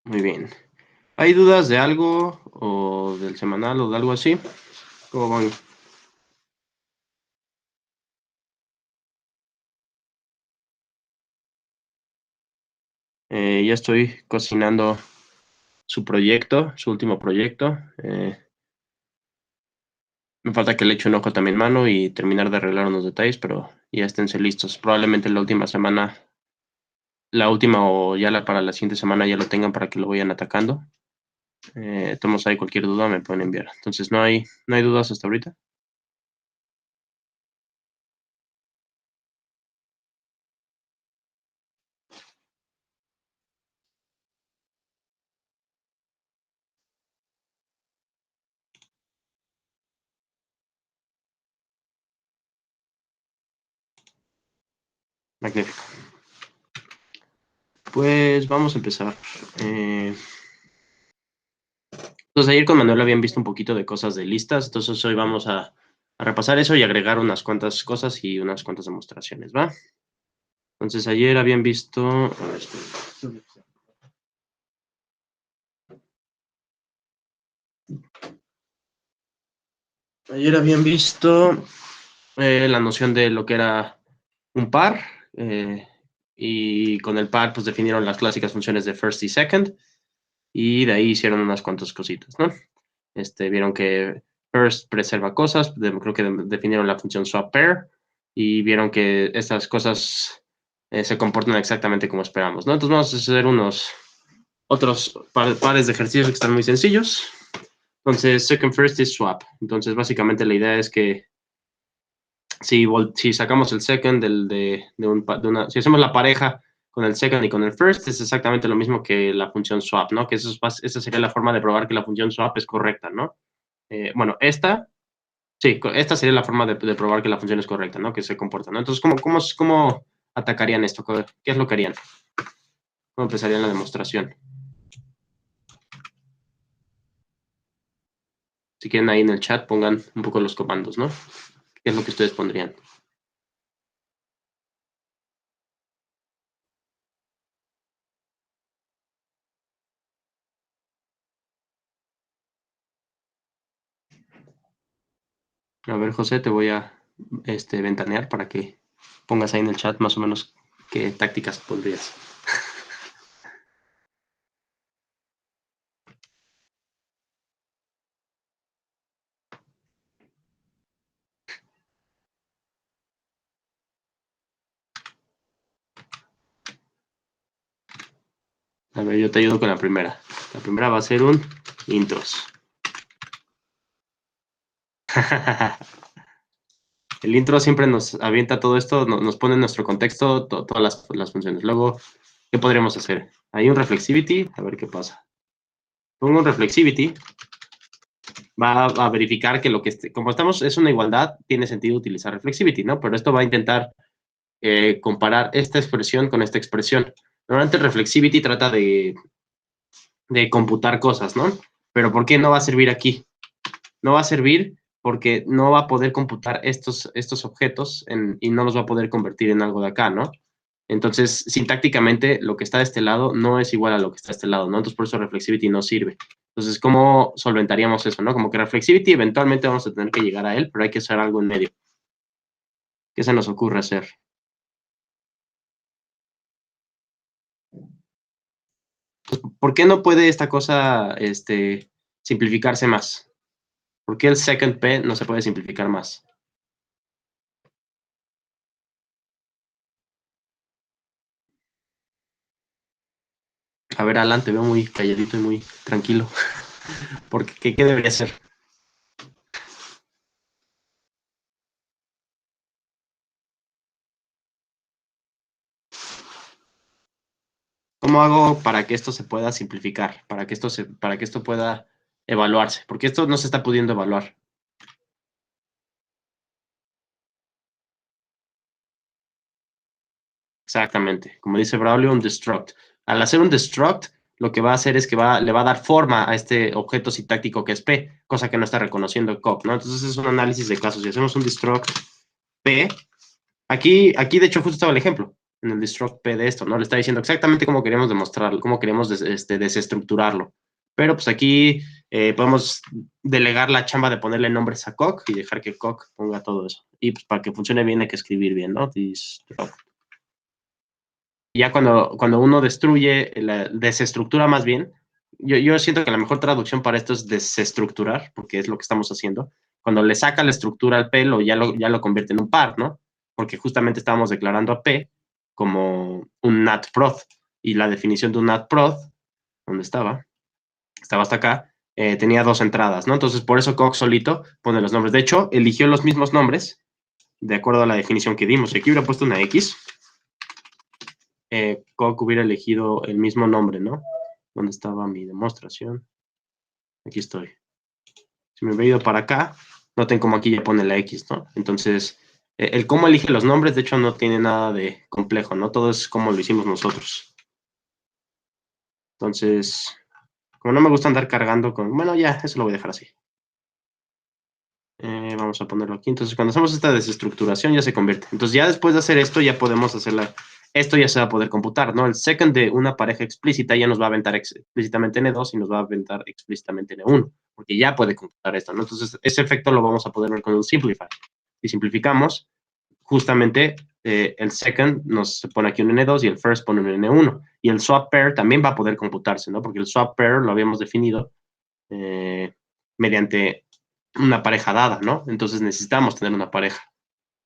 Muy bien. ¿Hay dudas de algo o del semanal o de algo así? ¿Cómo van? Ya estoy cocinando su proyecto, su último proyecto. Me falta que le eche un ojo también mano y terminar de arreglar unos detalles, pero ya esténse listos. Probablemente la última semana, la última o ya para la siguiente semana ya lo tengan para que lo vayan atacando. Tomos ahí cualquier duda, me pueden enviar. Entonces no hay dudas hasta ahorita. Magnífico. Pues vamos a empezar. Entonces ayer con Manuel habían visto un poquito de cosas de listas, entonces hoy vamos a repasar eso y agregar unas cuantas cosas y unas cuantas demostraciones, ¿va? Entonces ayer habían visto, a ver, ayer habían visto la noción de lo que era un par eh, y con el par pues definieron las clásicas funciones de first y second y de ahí hicieron unas cuantas cositas, ¿no? Vieron que first preserva cosas, creo que definieron la función swap pair y vieron que estas cosas se comportan exactamente como esperamos, ¿no? Entonces vamos a hacer unos otros pares de ejercicios que están muy sencillos. Entonces, second first is swap. Entonces, básicamente la idea es que si sacamos el second si hacemos la pareja con el second y con el first, es exactamente lo mismo que la función swap, ¿no? Que esa sería la forma de probar que la función swap es correcta, ¿no? Bueno, esta sería la forma de probar que la función es correcta, ¿no? Que se comporta, ¿no? Entonces, ¿cómo atacarían esto? ¿Qué es lo que harían? ¿Cómo empezarían la demostración? Si quieren ahí en el chat, pongan un poco los comandos, ¿no? ¿Qué es lo que ustedes pondrían? A ver, José, te voy a ventanear para que pongas ahí en el chat más o menos qué tácticas pondrías. A ver, yo te ayudo con la primera. La primera va a ser un intros. El intro siempre nos avienta todo esto, nos pone en nuestro contexto todas las funciones. Luego, ¿qué podríamos hacer? Hay un reflexivity, a ver qué pasa. Pongo un reflexivity, va a verificar que como estamos, es una igualdad, tiene sentido utilizar reflexivity, ¿no? Pero esto va a intentar comparar esta expresión con esta expresión. Normalmente el reflexivity trata de computar cosas, ¿no? Pero ¿por qué no va a servir aquí? No va a servir porque no va a poder computar estos objetos y no los va a poder convertir en algo de acá, ¿no? Entonces, sintácticamente, lo que está de este lado no es igual a lo que está de este lado, ¿no? Entonces, por eso reflexivity no sirve. Entonces, ¿cómo solventaríamos eso, no? Como que reflexivity eventualmente vamos a tener que llegar a él, pero hay que hacer algo en medio. ¿Qué se nos ocurre hacer? ¿Por qué no puede esta cosa simplificarse más? ¿Por qué el second P no se puede simplificar más? A ver, Alan, te veo muy calladito y muy tranquilo. ¿Qué debería ser? ¿Cómo hago para que esto se pueda simplificar? Para que esto pueda evaluarse. Porque esto no se está pudiendo evaluar. Exactamente. Como dice Braulio, un destruct. Al hacer un destruct, lo que va a hacer es que le va a dar forma a este objeto sintáctico que es P, cosa que no está reconociendo COP, ¿no? Entonces es un análisis de casos. Si hacemos un destruct P, aquí de hecho justo estaba el ejemplo. en el destruct P de esto, ¿no? Le está diciendo exactamente cómo queremos demostrarlo, cómo queremos desestructurarlo. Pero pues aquí podemos delegar la chamba de ponerle nombres a Coq y dejar que Coq ponga todo eso. Y pues para que funcione bien hay que escribir bien, ¿no? Destruct. Ya cuando uno destruye, desestructura más bien, yo siento que la mejor traducción para esto es desestructurar, porque es lo que estamos haciendo. Cuando le saca la estructura al P, ya lo convierte en un par, ¿no? Porque justamente estábamos declarando a P como un NatProd. Y la definición de un NatProd, ¿dónde estaba? Estaba hasta acá, tenía dos entradas, ¿no? Entonces, por eso Coq solito pone los nombres. De hecho, eligió los mismos nombres de acuerdo a la definición que dimos. Aquí hubiera puesto una X, Coq hubiera elegido el mismo nombre, ¿no? ¿Dónde estaba mi demostración? Aquí estoy. Si me hubiera ido para acá, noten como aquí ya pone la X, ¿no? Entonces, el cómo elige los nombres, de hecho, no tiene nada de complejo, ¿no? Todo es como lo hicimos nosotros. Entonces, como no me gusta andar cargando con... Bueno, ya, eso lo voy a dejar así. Vamos a ponerlo aquí. Entonces, cuando hacemos esta desestructuración, ya se convierte. Entonces, ya después de hacer esto, ya podemos hacerla. Esto ya se va a poder computar, ¿no? El second de una pareja explícita ya nos va a aventar explícitamente N2 y nos va a aventar explícitamente N1, porque ya puede computar esto, ¿no? Entonces, ese efecto lo vamos a poder ver con un simplify. Si simplificamos, justamente el second nos pone aquí un N2 y el first pone un N1. Y el swap pair también va a poder computarse, ¿no? Porque el swap pair lo habíamos definido mediante una pareja dada, ¿no? Entonces necesitamos tener una pareja.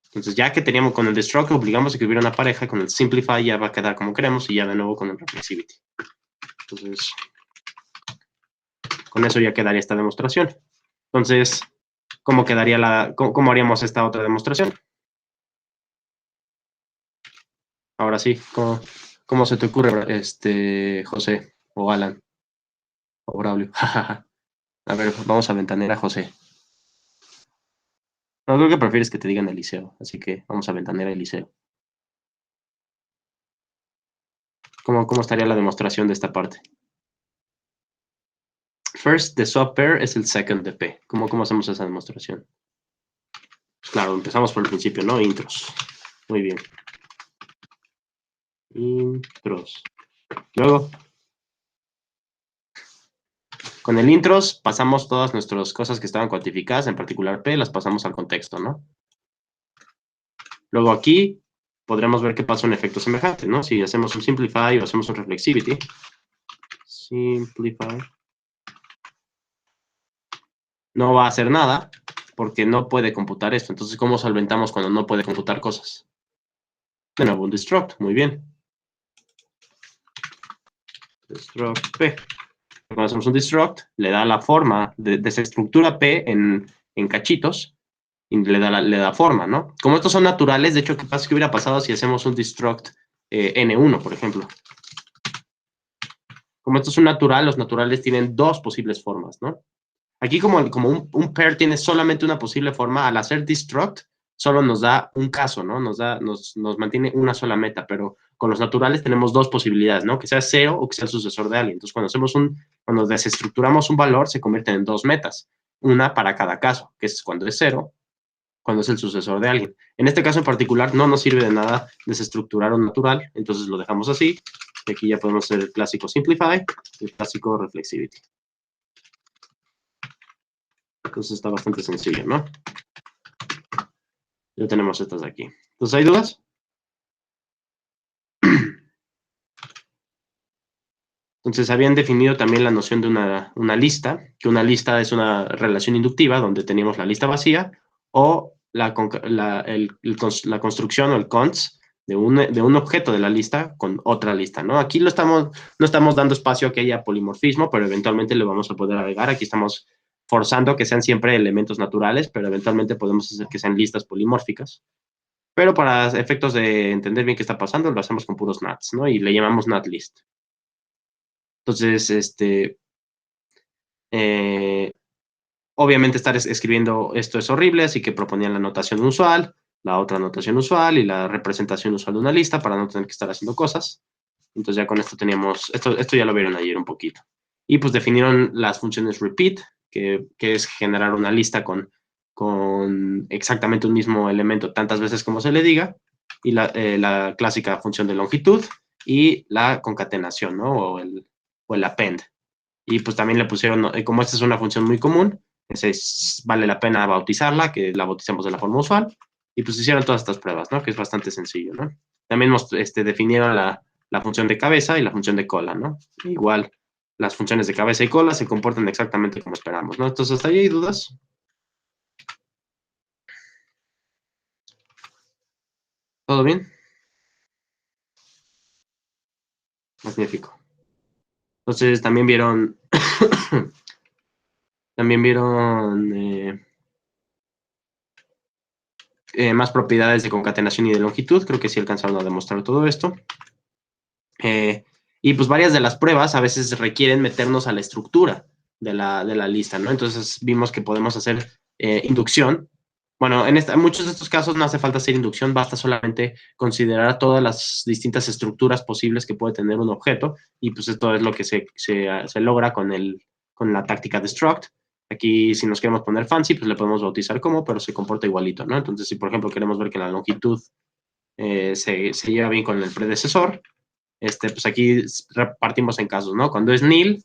Entonces ya que teníamos con el destruct, obligamos a que hubiera una pareja, con el simplify ya va a quedar como queremos y ya de nuevo con el reflexivity. Entonces, con eso ya quedaría esta demostración. Entonces, ¿cómo quedaría cómo haríamos esta otra demostración? Ahora sí, ¿cómo se te ocurre, José o Alan o Braulio? A ver, vamos a ventanear a José. No, creo que prefieres que te digan Eliseo, así que vamos a ventanear a Eliseo. ¿Cómo estaría la demostración de esta parte? First, the swap pair es el second de P. ¿Cómo hacemos esa demostración? Pues claro, empezamos por el principio, ¿no? Intros. Muy bien. Intros. Luego, con el intros pasamos todas nuestras cosas que estaban cuantificadas, en particular P, las pasamos al contexto, ¿no? Luego aquí podremos ver que pasa un efecto semejante, ¿no? Si hacemos un simplify o hacemos un reflexivity. Simplify. No va a hacer nada porque no puede computar esto. Entonces, ¿cómo solventamos cuando no puede computar cosas? De nuevo, un destruct. Muy bien. Destruct P. Cuando hacemos un destruct, le da la forma, desestructura P en cachitos y le da forma, ¿no? Como estos son naturales, de hecho, ¿qué hubiera pasado si hacemos un destruct N1, por ejemplo? Como esto es un natural, los naturales tienen dos posibles formas, ¿no? Aquí como un pair tiene solamente una posible forma, al hacer destruct, solo nos da un caso, ¿no? Nos mantiene una sola meta, pero con los naturales tenemos dos posibilidades, ¿no? Que sea 0 o que sea el sucesor de alguien. Entonces, cuando desestructuramos un valor, se convierten en dos metas, una para cada caso, que es cuando es 0, cuando es el sucesor de alguien. En este caso en particular, no nos sirve de nada desestructurar un natural, entonces lo dejamos así, y aquí ya podemos hacer el clásico simplify, el clásico reflexivity. Entonces está bastante sencillo, ¿no? Ya tenemos estas de aquí. Entonces, ¿hay dudas? Entonces, habían definido también la noción de una lista, que una lista es una relación inductiva donde teníamos la lista vacía o la construcción o el cons de un objeto de la lista con otra lista, ¿no? Aquí no estamos dando espacio a que haya polimorfismo, pero eventualmente le vamos a poder agregar. Aquí estamos forzando que sean siempre elementos naturales, pero eventualmente podemos hacer que sean listas polimórficas. Pero para efectos de entender bien qué está pasando, lo hacemos con puros nats, ¿no? Y le llamamos natlist. Entonces, obviamente estar escribiendo esto es horrible, así que proponían la notación usual, la otra notación usual y la representación usual de una lista para no tener que estar haciendo cosas. Entonces ya con esto teníamos, esto ya lo vieron ayer un poquito. Y pues definieron las funciones repeat, que es generar una lista con exactamente un mismo elemento tantas veces como se le diga. y la clásica función de longitud y la concatenación, ¿no? O el append. Y pues también le pusieron, como esta es una función muy común, vale la pena bautizarla, que la bautizamos de la forma usual, y pues hicieron todas estas pruebas, ¿no? Que es bastante sencillo, ¿no? También definieron la función de cabeza y la función de cola, ¿no? Igual, las funciones de cabeza y cola se comportan exactamente como esperamos, ¿no? Entonces, ¿hasta ahí hay dudas? ¿Todo bien? Magnífico. Entonces, también vieron, también vieron más propiedades de concatenación y de longitud. Creo que sí alcanzaron a demostrar todo esto. Y pues varias de las pruebas a veces requieren meternos a la estructura de la lista, ¿no? Entonces vimos que podemos hacer inducción. Bueno, en muchos de estos casos no hace falta hacer inducción, basta solamente considerar todas las distintas estructuras posibles que puede tener un objeto, y pues esto es lo que se logra con la táctica de struct. Aquí, si nos queremos poner fancy, pues le podemos bautizar como, pero se comporta igualito, ¿no? Entonces, si por ejemplo queremos ver que la longitud se lleva bien con el predecesor, pues aquí repartimos en casos, ¿no? Cuando es nil,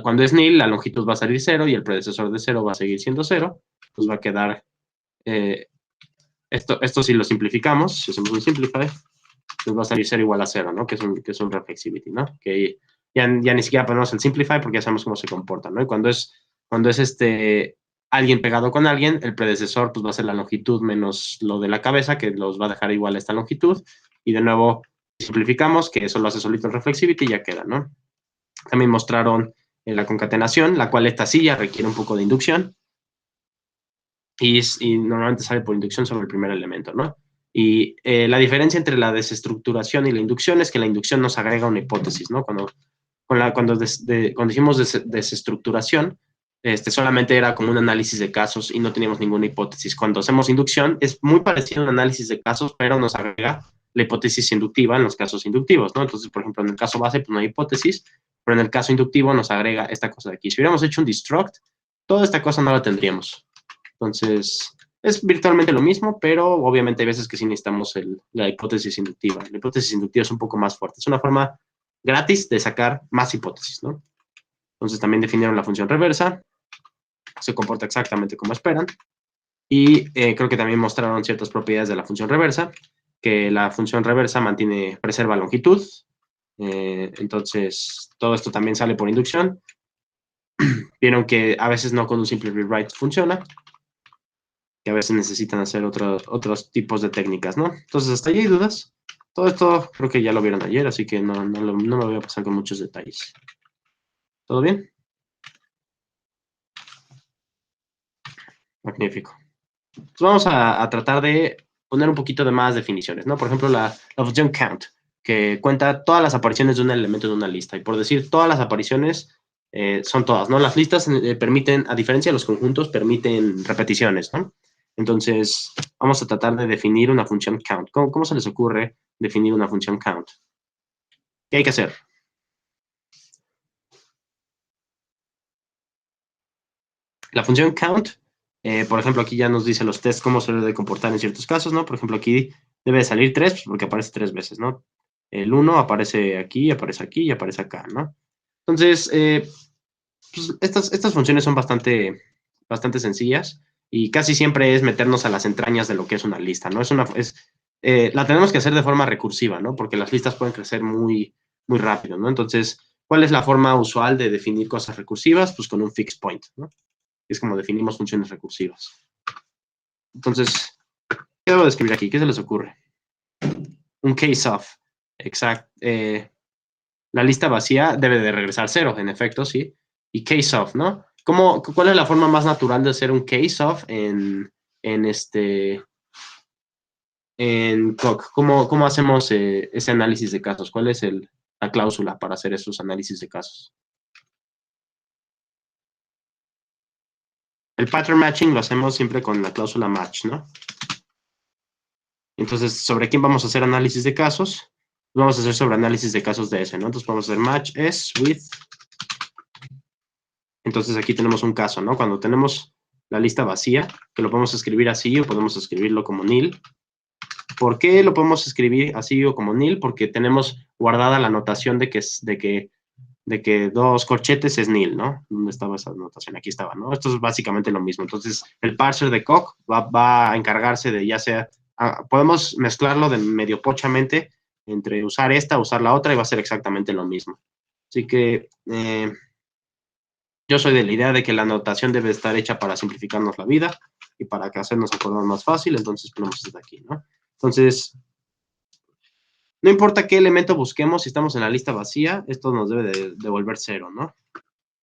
cuando es nil, la longitud va a salir 0 y el predecesor de 0 va a seguir siendo 0, pues va a quedar, esto si lo simplificamos, si hacemos un simplify, pues va a salir 0 igual a 0, ¿no? Que es un reflexivity, ¿no? Que ya ni siquiera ponemos el simplify porque ya sabemos cómo se comporta, ¿no? Y cuando es alguien pegado con alguien, el predecesor pues va a ser la longitud menos lo de la cabeza, que los va a dejar igual a esta longitud, y de nuevo simplificamos, que eso lo hace solito el reflexivity y ya queda, ¿no? También mostraron la concatenación, la cual esta sí ya requiere un poco de inducción, y normalmente sale por inducción sobre el primer elemento, ¿no? Y la diferencia entre la desestructuración y la inducción es que la inducción nos agrega una hipótesis, ¿no? Cuando hicimos desestructuración, solamente era como un análisis de casos y no teníamos ninguna hipótesis. Cuando hacemos inducción, es muy parecido a un análisis de casos, pero nos agrega la hipótesis inductiva en los casos inductivos, ¿no? Entonces, por ejemplo, en el caso base, pues no hay hipótesis, pero en el caso inductivo nos agrega esta cosa de aquí. Si hubiéramos hecho un destruct, toda esta cosa no la tendríamos. Entonces, es virtualmente lo mismo, pero obviamente hay veces que sí necesitamos la hipótesis inductiva. La hipótesis inductiva es un poco más fuerte. Es una forma gratis de sacar más hipótesis, ¿no? Entonces también definieron la función reversa, se comporta exactamente como esperan, y creo que también mostraron ciertas propiedades de la función reversa, que la función reversa preserva longitud, entonces todo esto también sale por inducción. Vieron que a veces no con un simple rewrite funciona, que a veces necesitan hacer otros tipos de técnicas, ¿no? Entonces, hasta ahí hay dudas. Todo esto creo que ya lo vieron ayer, así que no me voy a pasar con muchos detalles. ¿Todo bien? Magnífico. Entonces vamos a tratar de poner un poquito de más definiciones, ¿no? Por ejemplo, la función count, que cuenta todas las apariciones de un elemento en una lista. Y por decir todas las apariciones, son todas, ¿no? Las listas permiten, a diferencia de los conjuntos, permiten repeticiones, ¿no? Entonces, vamos a tratar de definir una función count. ¿Cómo se les ocurre definir una función count? ¿Qué hay que hacer? La función count, por ejemplo, aquí ya nos dice los tests cómo se debe comportar en ciertos casos, ¿no? Por ejemplo, aquí debe salir 3 pues, porque aparece 3 veces, ¿no? El 1 aparece aquí y aparece acá, ¿no? Entonces, pues estas funciones son bastante sencillas y casi siempre es meternos a las entrañas de lo que es una lista, ¿no? La tenemos que hacer de forma recursiva, ¿no? Porque las listas pueden crecer muy rápido, ¿no? Entonces, ¿cuál es la forma usual de definir cosas recursivas? Pues con un fixed point, ¿no? Es como definimos funciones recursivas. Entonces, ¿qué debo de escribir aquí? ¿Qué se les ocurre? Un case of. Exacto. La lista vacía debe de regresar 0, en efecto, sí. Y case of, ¿no? ¿Cuál es la forma más natural de hacer un case of en Coq? ¿Cómo hacemos ese análisis de casos? ¿Cuál es la cláusula para hacer esos análisis de casos? El pattern matching lo hacemos siempre con la cláusula match, ¿no? Entonces, ¿sobre quién vamos a hacer análisis de casos? Vamos a hacer sobre análisis de casos de S, ¿no? Entonces, vamos a hacer match S with. Entonces, aquí tenemos un caso, ¿no? Cuando tenemos la lista vacía, que lo podemos escribir así o podemos escribirlo como nil. ¿Por qué lo podemos escribir así o como nil? Porque tenemos guardada la notación de que dos corchetes es nil, ¿no? ¿Dónde estaba esa notación? Aquí estaba, ¿no? Esto es básicamente lo mismo. Entonces, el parser de Coq va a encargarse de ya sea, podemos mezclarlo de medio pochamente entre usar esta, usar la otra y va a ser exactamente lo mismo. Así que yo soy de la idea de que la notación debe estar hecha para simplificarnos la vida y para que hacernos acordar más fácil, entonces ponemos esto de aquí, ¿no? Entonces, no importa qué elemento busquemos, si estamos en la lista vacía, esto nos debe de devolver 0, ¿no?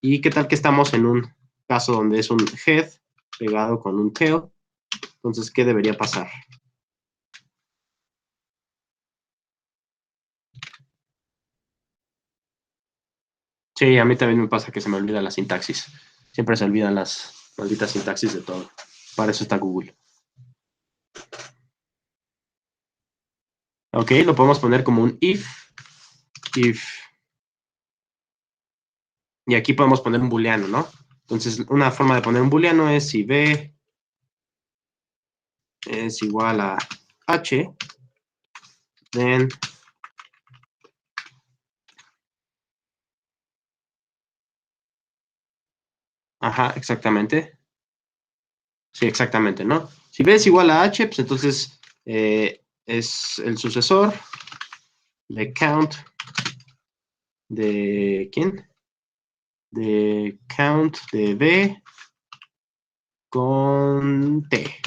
¿Y qué tal que estamos en un caso donde es un head pegado con un tail? Entonces, ¿qué debería pasar? Sí, a mí también me pasa que se me olvida la sintaxis. Siempre se olvidan las malditas sintaxis de todo. Para eso está Google. Ok, lo podemos poner como un if. Y aquí podemos poner un booleano, ¿no? Entonces, una forma de poner un booleano es si b es igual a h, then ajá, exactamente. Sí, exactamente, ¿no? Si b es igual a h, pues entonces es el sucesor de count de ¿quién? De count de b con t.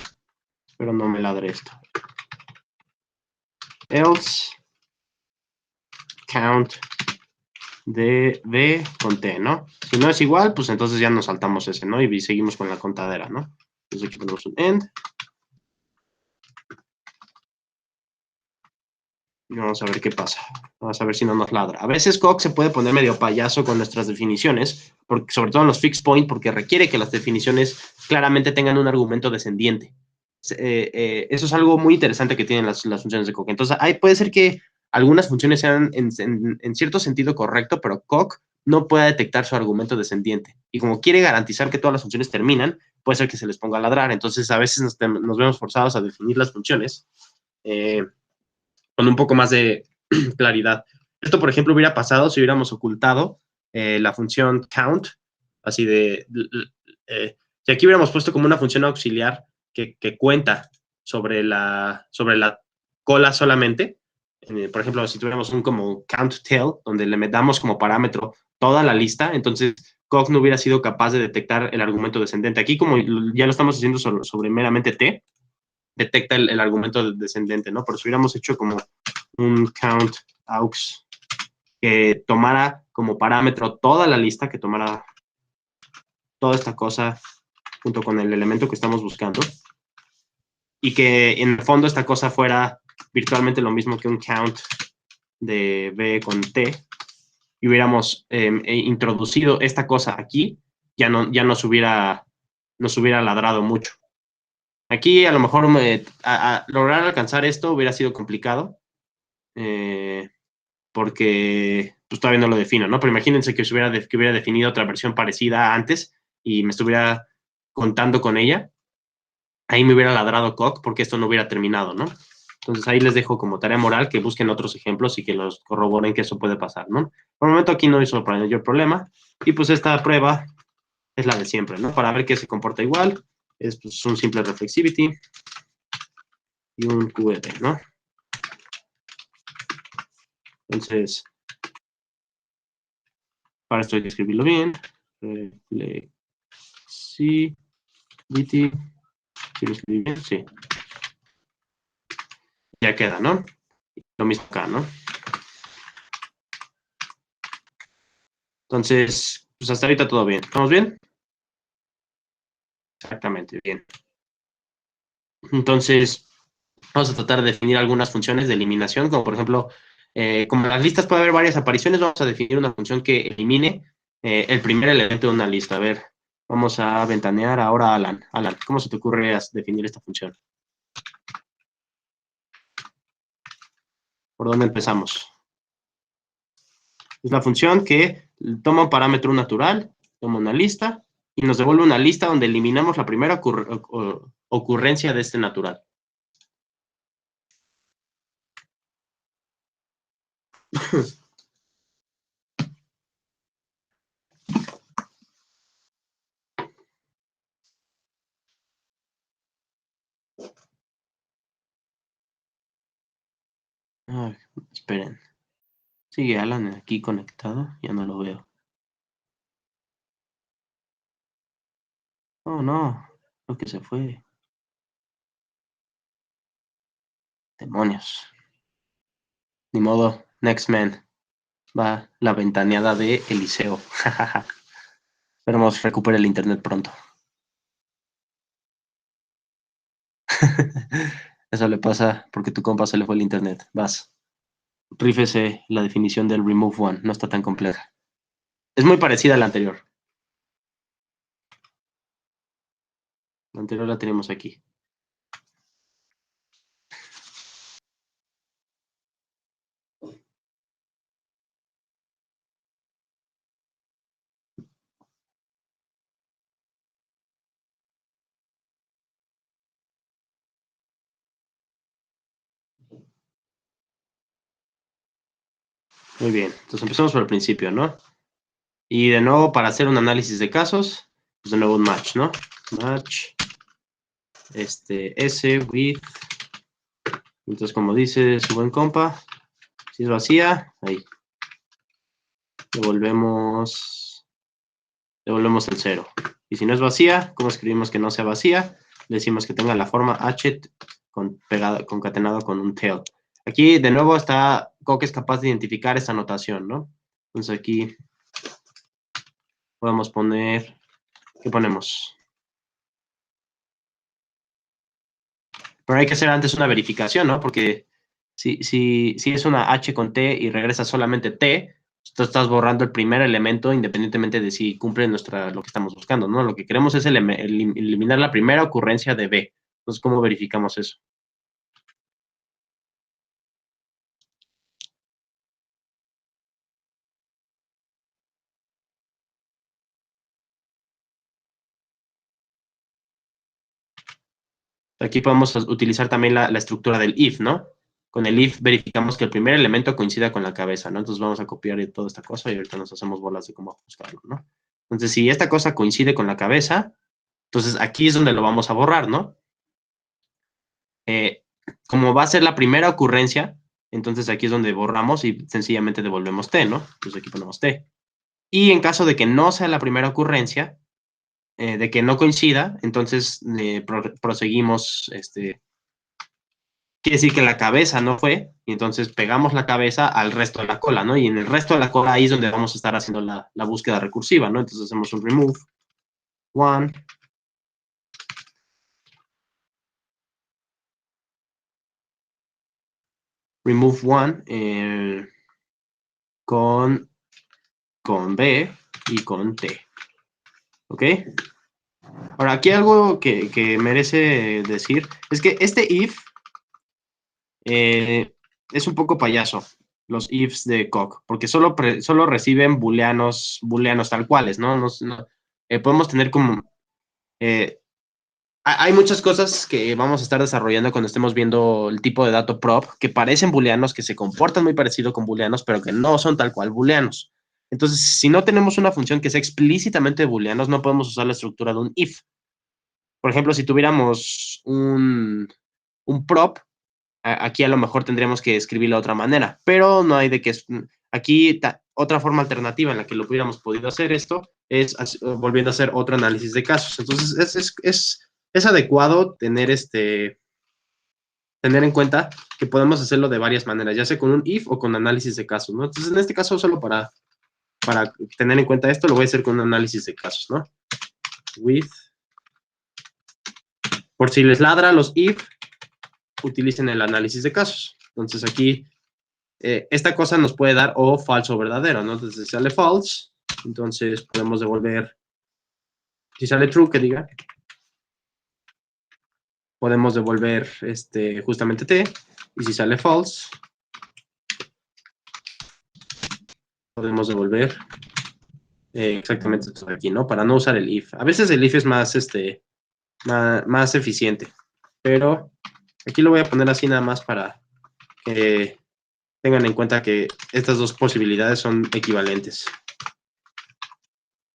Pero no me ladre esto. Else count de b con t, ¿no? Si no es igual, pues entonces ya nos saltamos ese, ¿no? Y seguimos con la contadera, ¿no? Entonces aquí ponemos un end. Y vamos a ver qué pasa. Vamos a ver si no nos ladra. A veces Coq se puede poner medio payaso con nuestras definiciones, porque, sobre todo en los fixed point, porque requiere que las definiciones claramente tengan un argumento descendiente. Eso es algo muy interesante que tienen las funciones de Coq. Entonces, puede ser que algunas funciones sean en cierto sentido correcto, pero Coq no pueda detectar su argumento descendiente. Y como quiere garantizar que todas las funciones terminan, puede ser que se les ponga a ladrar. Entonces, a veces nos vemos forzados a definir las funciones con un poco más de claridad. Esto, por ejemplo, hubiera pasado si hubiéramos ocultado la función count, así si aquí hubiéramos puesto como una función auxiliar que cuenta sobre la cola solamente, por ejemplo, si tuviéramos un como count tail, donde le metamos como parámetro toda la lista, entonces Coq no hubiera sido capaz de detectar el argumento descendente. Aquí, como ya lo estamos haciendo sobre meramente t, detecta el argumento descendente, ¿no? Pero si hubiéramos hecho como un count aux que tomara como parámetro toda la lista, que tomara toda esta cosa junto con el elemento que estamos buscando, y que en el fondo esta cosa fuera virtualmente lo mismo que un count de b con t, y hubiéramos introducido esta cosa aquí, ya nos hubiera ladrado mucho. Aquí a lo mejor lograr alcanzar esto hubiera sido complicado, porque pues todavía no lo defino, ¿no? Pero imagínense que hubiera definido otra versión parecida antes y me estuviera contando con ella, ahí me hubiera ladrado Coq porque esto no hubiera terminado, ¿no? Entonces ahí les dejo como tarea moral que busquen otros ejemplos y que los corroboren que eso puede pasar, ¿no? Por el momento aquí no hizo mayor problema y pues esta prueba es la de siempre, ¿no? Para ver que se comporta igual, es pues, un simple reflexivity y un QED, ¿no? Entonces, para esto hay que escribirlo bien. Reflexivity. ¿Sí lo escribí bien? Sí. Ya queda, ¿no? Lo mismo acá, ¿no? Entonces, pues hasta ahorita todo bien. ¿Estamos bien? Exactamente, bien. Entonces, vamos a tratar de definir algunas funciones de eliminación, como por ejemplo, como en las listas puede haber varias apariciones, vamos a definir una función que elimine el primer elemento de una lista. A ver, vamos a ventanear ahora a Alan. Alan, ¿cómo se te ocurre definir esta función? ¿Por dónde empezamos? Es la función que toma un parámetro natural, toma una lista y nos devuelve una lista donde eliminamos la primera ocurrencia de este natural. Ay, esperen. Sigue Alan aquí conectado, ya no lo veo. Oh, no, creo que se fue. Demonios. Ni modo, next man. Va la ventaneada de Eliseo. Esperemos recupere el internet pronto. Eso le pasa porque tu compa se le fue el internet. Vas. Rífese la definición del remove one. No está tan compleja. Es muy parecida a la anterior. La anterior la tenemos aquí. Muy bien. Entonces empezamos por el principio, ¿no? Y de nuevo, para hacer un análisis de casos, pues de nuevo un match, ¿no? Match. S with. Entonces, como dice su buen compa, si es vacía, ahí. Devolvemos el 0. Y si no es vacía, ¿cómo escribimos que no sea vacía? Le decimos que tenga la forma h concatenado con un tail. Aquí, de nuevo, está Coq es capaz de identificar esa notación, ¿no? Entonces aquí podemos poner, ¿qué ponemos? Pero hay que hacer antes una verificación, ¿no? Porque si es una h con t y regresa solamente t, tú estás borrando el primer elemento independientemente de si cumple lo que estamos buscando, ¿no? Lo que queremos es eliminar la primera ocurrencia de b. Entonces, ¿cómo verificamos eso? Aquí podemos utilizar también la estructura del if, ¿no? Con el if verificamos que el primer elemento coincida con la cabeza, ¿no? Entonces vamos a copiar toda esta cosa y ahorita nos hacemos bolas de cómo buscarlo, ¿no? Entonces, si esta cosa coincide con la cabeza, entonces aquí es donde lo vamos a borrar, ¿no? Como va a ser la primera ocurrencia, entonces aquí es donde borramos y sencillamente devolvemos t, ¿no? Entonces aquí ponemos t. Y en caso de que no sea la primera ocurrencia, de que no coincida, entonces proseguimos, quiere decir que la cabeza no fue, y entonces pegamos la cabeza al resto de la cola, ¿no? Y en el resto de la cola ahí es donde vamos a estar haciendo la búsqueda recursiva, ¿no? Entonces hacemos un remove one, remove one con B y con T. ¿Ok? Ahora, aquí algo que merece decir es que este if es un poco payaso, los ifs de Coq, porque solo reciben booleanos tal cuales, ¿no? Podemos tener como... hay muchas cosas que vamos a estar desarrollando cuando estemos viendo el tipo de dato prop que parecen booleanos, que se comportan muy parecido con booleanos, pero que no son tal cual booleanos. Entonces, si no tenemos una función que sea explícitamente de booleanos, no podemos usar la estructura de un if. Por ejemplo, si tuviéramos un prop, aquí a lo mejor tendríamos que escribirlo de otra manera, pero no hay de que... Aquí, otra forma alternativa en la que lo hubiéramos podido hacer esto es volviendo a hacer otro análisis de casos. Entonces, es adecuado tener tener en cuenta que podemos hacerlo de varias maneras, ya sea con un if o con análisis de casos, ¿no? Entonces, en este caso, solo para tener en cuenta esto, lo voy a hacer con un análisis de casos, ¿no? With. Por si les ladra los if, utilicen el análisis de casos. Entonces, aquí, esta cosa nos puede dar o falso o verdadero, ¿no? Entonces, si sale false, entonces podemos devolver, si sale true, que diga, podemos devolver justamente t, y si sale false, podemos devolver exactamente esto de aquí, ¿no? Para no usar el if. A veces el if es más eficiente, pero aquí lo voy a poner así nada más para que tengan en cuenta que estas dos posibilidades son equivalentes.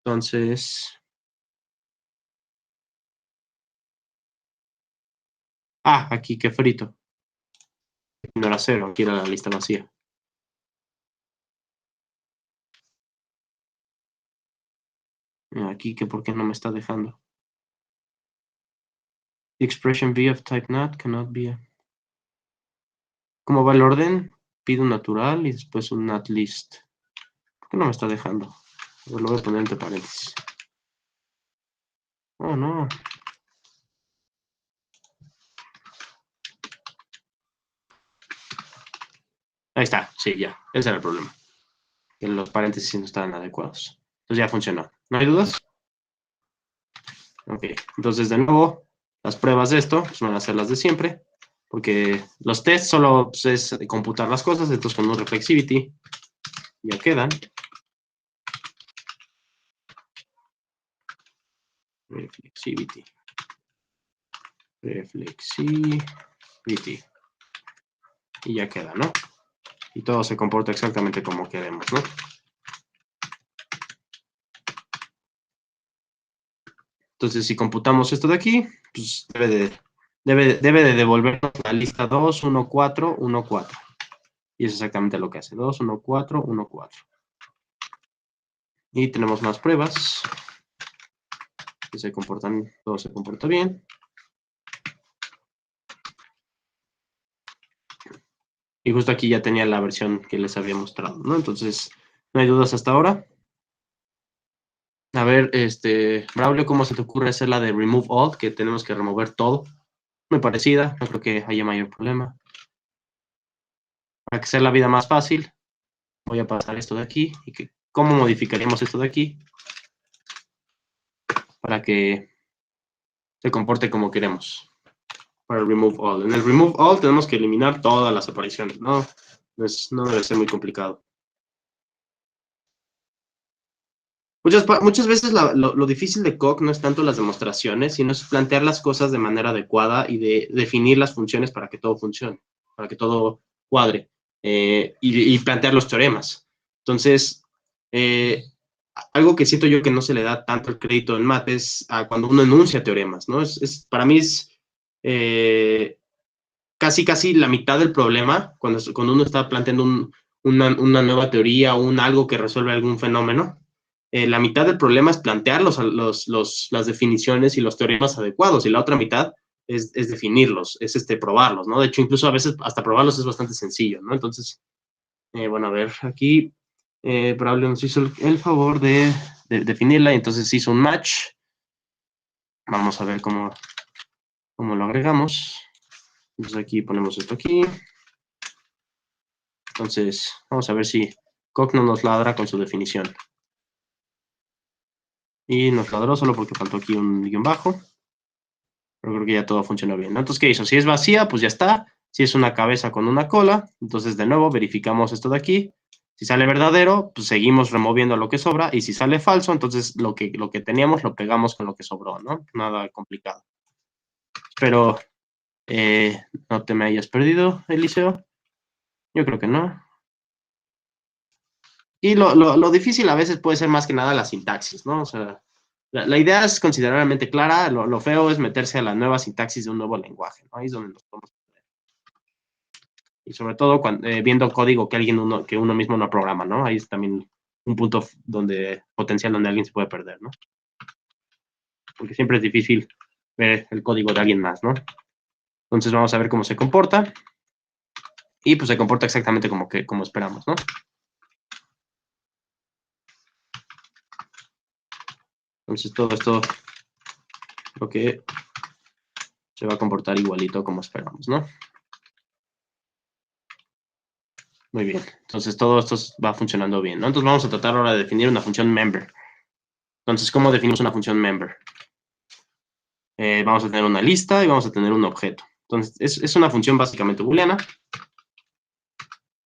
Entonces, aquí qué frito. No era 0, aquí era la lista vacía. Aquí que por qué no me está dejando. The expression b of type not cannot be. ¿Cómo va el orden? Pido un natural y después un not list. ¿Por qué no me está dejando? Lo voy a poner entre paréntesis. Oh, no. Ahí está, sí, ya. Ese era el problema. Que los paréntesis no estaban adecuados. Entonces ya funcionó. ¿No hay dudas? Ok, entonces de nuevo, las pruebas de esto pues, van a ser las de siempre, porque los tests solo pues, es computar las cosas, entonces con un reflexivity ya quedan. Reflexivity. Y ya queda, ¿no? Y todo se comporta exactamente como queremos, ¿no? Entonces, si computamos esto de aquí, pues debe de devolvernos la lista 2, 1, 4, 1, 4. Y es exactamente lo que hace. 2, 1, 4, 1, 4. Y tenemos más pruebas. Que se comportan, todo se comporta bien. Y justo aquí ya tenía la versión que les había mostrado, ¿no? Entonces, no hay dudas hasta ahora. A ver, Braulio, ¿cómo se te ocurre hacer la de remove all? Que tenemos que remover todo. Muy parecida, no creo que haya mayor problema. Para que sea la vida más fácil, voy a pasar esto de aquí. Y ¿cómo modificaríamos esto de aquí? Para que se comporte como queremos. Para el remove all. En el remove all tenemos que eliminar todas las apariciones, ¿no? No debe ser muy complicado. Muchas veces lo difícil de Coq no es tanto las demostraciones, sino es plantear las cosas de manera adecuada y de definir las funciones para que todo funcione, para que todo cuadre, y plantear los teoremas. Entonces, algo que siento yo que no se le da tanto el crédito en MAT es a cuando uno enuncia teoremas, ¿no? Para mí es casi la mitad del problema cuando uno está planteando una nueva teoría o algo que resuelve algún fenómeno. La mitad del problema es plantear las definiciones y los teoremas adecuados, y la otra mitad es definirlos, es probarlos, ¿no? De hecho, incluso a veces hasta probarlos es bastante sencillo, ¿no? Entonces, bueno, a ver, aquí Braulio nos hizo el favor de definirla, y entonces hizo un match. Vamos a ver cómo lo agregamos. Entonces aquí ponemos esto aquí. Entonces, vamos a ver si Coq no nos ladra con su definición. Y nos ladró solo porque faltó aquí un guión bajo. Pero creo que ya todo funcionó bien, ¿no? Entonces, ¿qué hizo? Si es vacía, pues ya está. Si es una cabeza con una cola, entonces de nuevo verificamos esto de aquí. Si sale verdadero, pues seguimos removiendo lo que sobra. Y si sale falso, entonces lo que teníamos lo pegamos con lo que sobró, ¿no? Nada complicado. Espero no te me hayas perdido, Eliseo. Yo creo que no. Y lo difícil a veces puede ser más que nada la sintaxis, ¿no? O sea, la idea es considerablemente clara, lo feo es meterse a la nueva sintaxis de un nuevo lenguaje, ¿no? Ahí es donde nos podemos perder. Y sobre todo viendo código que uno mismo no programa, ¿no? Ahí es también un punto potencial donde alguien se puede perder, ¿no? Porque siempre es difícil ver el código de alguien más, ¿no? Entonces vamos a ver cómo se comporta. Y pues se comporta exactamente como esperamos, ¿no? Entonces todo esto lo que se va a comportar igualito como esperamos, ¿no? Muy bien. Entonces todo esto va funcionando bien, ¿no? Entonces vamos a tratar ahora de definir una función member. Entonces, ¿cómo definimos una función member? Vamos a tener una lista y vamos a tener un objeto. Entonces, es una función básicamente booleana.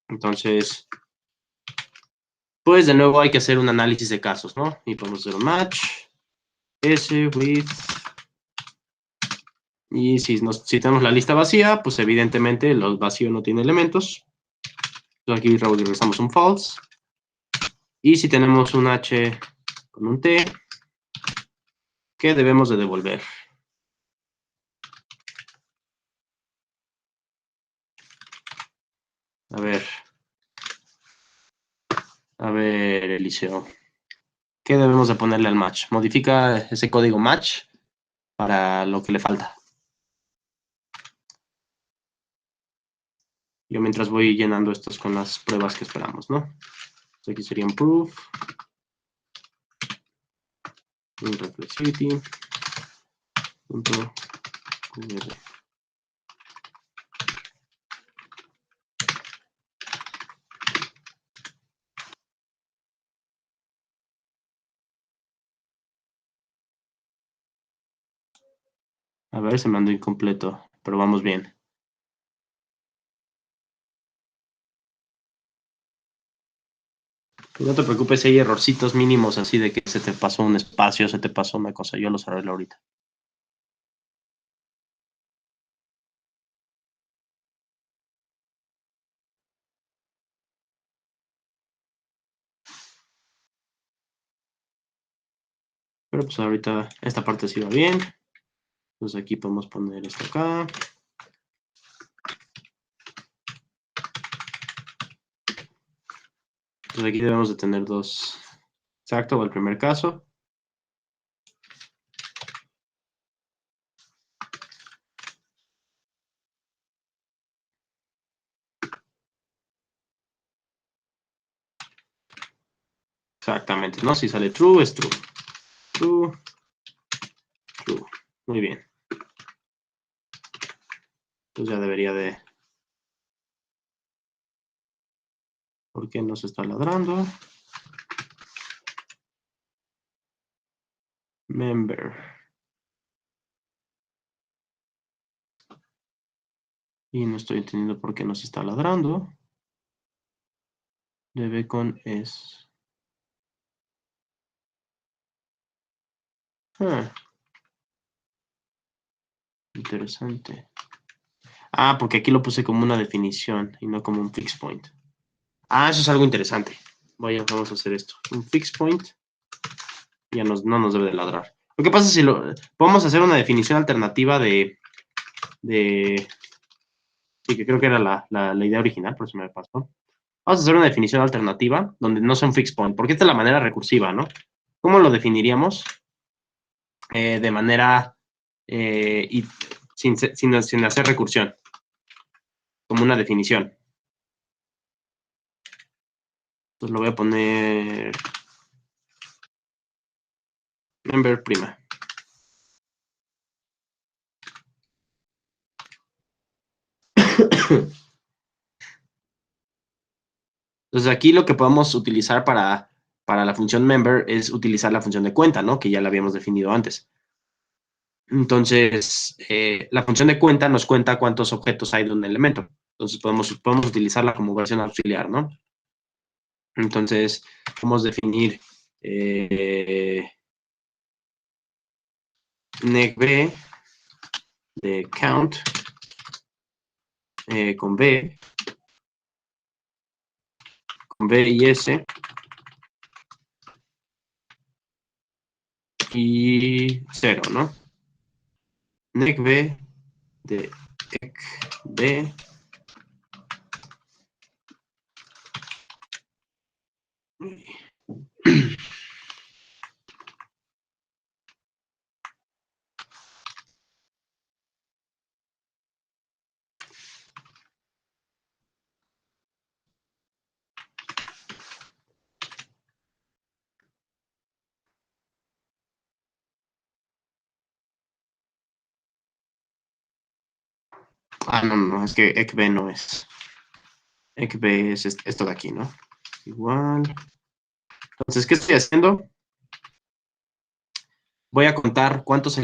Entonces, pues de nuevo hay que hacer un análisis de casos, ¿no? Y podemos hacer un match, s, with. Y si tenemos la lista vacía, pues evidentemente el vacío no tiene elementos. Entonces aquí regresamos un false. Y si tenemos un H con un T, ¿qué debemos de devolver? A ver, Eliseo. ¿Qué debemos de ponerle al match? Modifica ese código match para lo que le falta. Yo mientras voy llenando estos con las pruebas que esperamos, ¿no? Entonces aquí sería un proof. Un reflexivity. Punto. A ver, se mandó incompleto, pero vamos bien. No te preocupes, hay errorcitos mínimos así de que se te pasó un espacio, se te pasó una cosa. Yo los arreglo ahorita. Pero pues ahorita esta parte sí va bien. Entonces aquí podemos poner esto acá. Entonces aquí debemos de tener dos. Exacto, va el primer caso. Exactamente, ¿no? Si sale true, es true. True. True. Muy bien. Entonces ya debería de... ¿Por qué no se está ladrando? Member. Y no estoy entendiendo por qué no se está ladrando. Debe con es. Ah, interesante. Ah, porque aquí lo puse como una definición y no como un fixed point. Ah, eso es algo interesante. Vamos a hacer esto. Un fixed point. Ya no nos debe de ladrar. Lo que pasa es si vamos a hacer una definición alternativa de sí, que creo que era la idea original, por eso me pasó. Vamos a hacer una definición alternativa donde no sea un fixed point, porque esta es la manera recursiva, ¿no? ¿Cómo lo definiríamos? De manera y sin hacer recursión, como una definición. Entonces lo voy a poner member prima. Entonces aquí lo que podemos utilizar para la función member es utilizar la función de cuenta, ¿no? Que ya la habíamos definido antes. Entonces, la función de cuenta nos cuenta cuántos objetos hay de un elemento. Entonces, podemos utilizarla como versión auxiliar, ¿no? Entonces, podemos definir necb de count con b y s y 0, ¿no? necb de ecb no, es que ecb no es. ecb es esto de aquí, ¿no? Igual. Entonces, ¿qué estoy haciendo? Voy a contar cuántas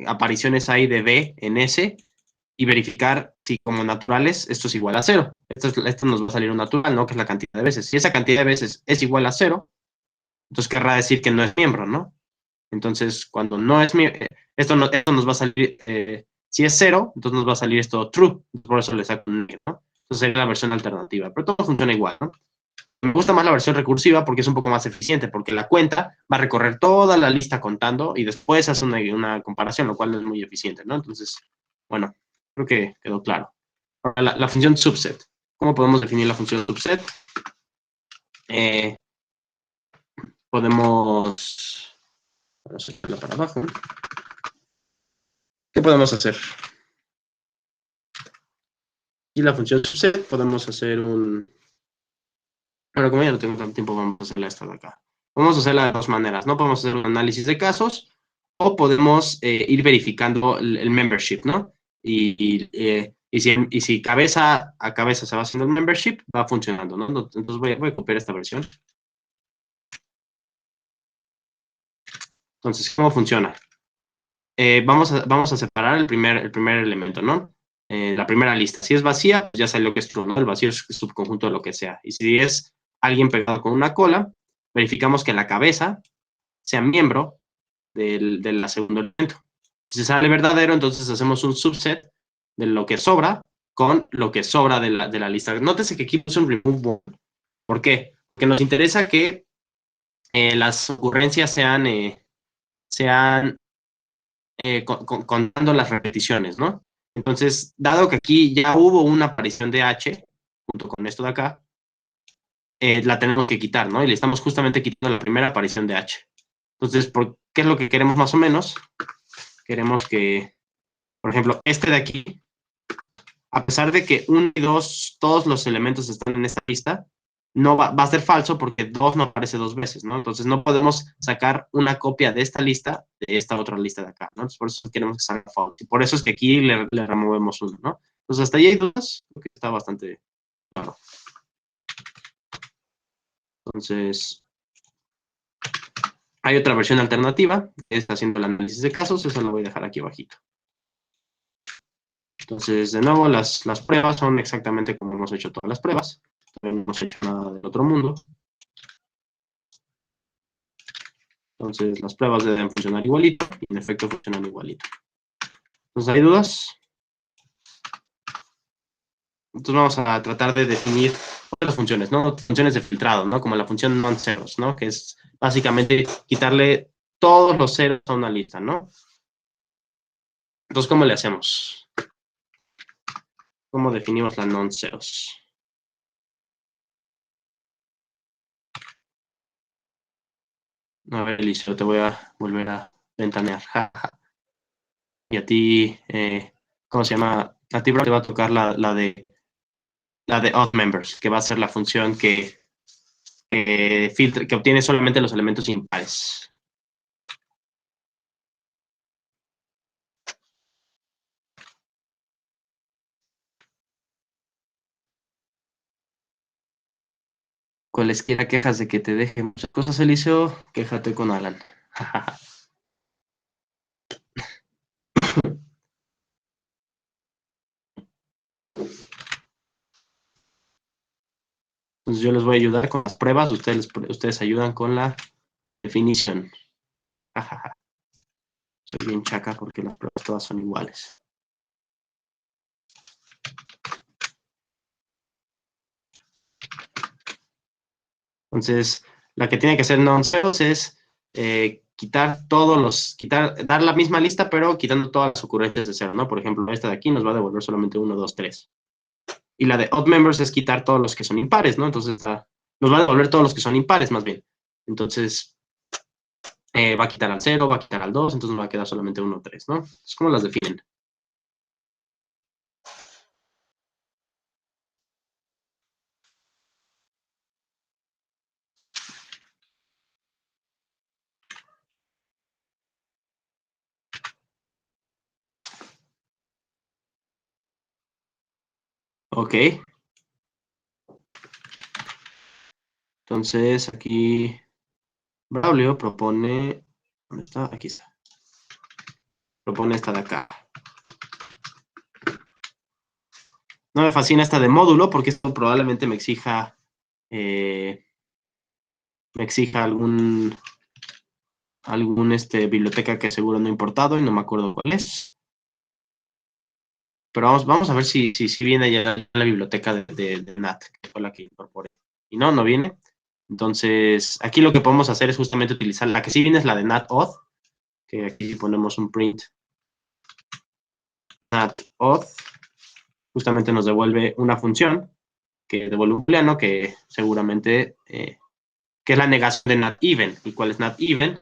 apariciones hay de B en S y verificar si como naturales esto es igual a 0. Esto nos va a salir un natural, ¿no? Que es la cantidad de veces. Si esa cantidad de veces es igual a 0, entonces querrá decir que no es miembro, ¿no? Entonces, cuando no es miembro, esto nos va a salir, si es 0, entonces nos va a salir esto true. Por eso le saco un negro, ¿no? Entonces sería la versión alternativa, pero todo funciona igual, ¿no? Me gusta más la versión recursiva porque es un poco más eficiente, porque la cuenta va a recorrer toda la lista contando y después hace una comparación, lo cual no es muy eficiente, ¿no? Entonces, bueno, creo que quedó claro. Ahora, la función subset. ¿Cómo podemos definir la función subset? Podemos... Vamos a hacerla para abajo. ¿Qué podemos hacer? Y la función subset podemos hacer un... Bueno, como ya no tengo tanto tiempo, vamos a hacerla esta de acá. Podemos hacerla de dos maneras, ¿no? Podemos hacer un análisis de casos o podemos ir verificando el membership, ¿no? Y si cabeza a cabeza se va haciendo el membership, va funcionando, ¿no? Entonces voy a copiar esta versión. Entonces, ¿cómo funciona? Vamos a separar el primer elemento, ¿no? La primera lista. Si es vacía, pues ya sabe lo que es true, ¿no? El vacío es subconjunto de lo que sea. Y si es alguien pegado con una cola, verificamos que la cabeza sea miembro del segundo elemento. Si sale verdadero, entonces hacemos un subset de lo que sobra con lo que sobra de la lista. Nótese que aquí puse un remove one. ¿Por qué? Porque nos interesa que las ocurrencias sean contando las repeticiones, ¿no? Entonces, dado que aquí ya hubo una aparición de H, junto con esto de acá, la tenemos que quitar, ¿no? Y le estamos justamente quitando la primera aparición de H. Entonces, ¿qué es lo que queremos más o menos? Queremos que, por ejemplo, este de aquí, a pesar de que 1 y 2, todos los elementos están en esta lista, no va a ser falso porque 2 no aparece 2 veces, ¿no? Entonces no podemos sacar una copia de esta lista de esta otra lista de acá, ¿no? Entonces por eso queremos que salga falso. Y por eso es que aquí le removemos 1, ¿no? Entonces hasta ahí hay dudas, creo que está bastante claro. Entonces, hay otra versión alternativa, que está haciendo el análisis de casos, eso lo voy a dejar aquí abajito. Entonces, de nuevo, las pruebas son exactamente como hemos hecho todas las pruebas. No hemos hecho nada del otro mundo. Entonces, las pruebas deben funcionar igualito y en efecto funcionan igualito. Entonces, ¿hay dudas? Entonces, vamos a tratar de definir otras funciones, ¿no? Funciones de filtrado, ¿no? Como la función non-ceros, ¿no? Que es básicamente quitarle todos los ceros a una lista, ¿no? Entonces, ¿cómo le hacemos? ¿Cómo definimos la non-ceros? A ver, Eliseo, te voy a volver a ventanear. Y a ti, ¿cómo se llama? A ti, bro, te va a tocar la de odd members, que va a ser la función que filtra, que obtiene solamente los elementos impares. Cualesquiera quejas de que te deje muchas cosas, Eliseo, quéjate con Alan. Entonces yo les voy a ayudar con las pruebas, ustedes ayudan con la definición. Soy bien chaca porque las pruebas todas son iguales. Entonces, la que tiene que ser non-ceros es dar la misma lista, pero quitando todas las ocurrencias de cero, ¿no? Por ejemplo, esta de aquí nos va a devolver solamente 1, 2, 3. Y la de odd members es quitar todos los que son impares, ¿no? Entonces, nos va a devolver todos los que son impares, más bien. Entonces, va a quitar al 0, va a quitar al 2, entonces nos va a quedar solamente 1, 3, ¿no? Entonces, ¿cómo las definen? Ok. Entonces, aquí Braulio propone... ¿Dónde está? Aquí está. Propone esta de acá. No me fascina esta de módulo porque esto probablemente me exija algún biblioteca que seguro no he importado y no me acuerdo cuál es. pero vamos a ver si viene ya la biblioteca de NAT, que fue la que incorporé. Y no viene. Entonces, aquí lo que podemos hacer es justamente utilizar la que sí viene es la de NatAuth, que aquí ponemos un print NatAuth, justamente nos devuelve una función que devuelve un booleano que seguramente que es la negación de NatEven. ¿Y cuál es NatEven?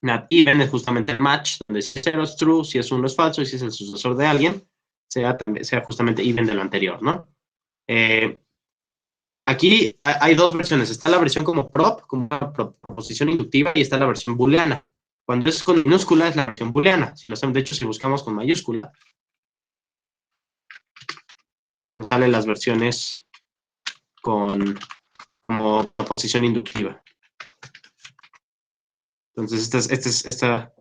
NatEven es justamente el match, donde si es 0 es true, si es 1 es falso, y si es el sucesor de alguien, sea justamente even del anterior, ¿no? Aquí hay dos versiones. Está la versión como prop, como una proposición inductiva, y está la versión booleana. Cuando es con minúscula es la versión booleana. De hecho, si buscamos con mayúscula, salen las versiones como proposición inductiva. Entonces, esta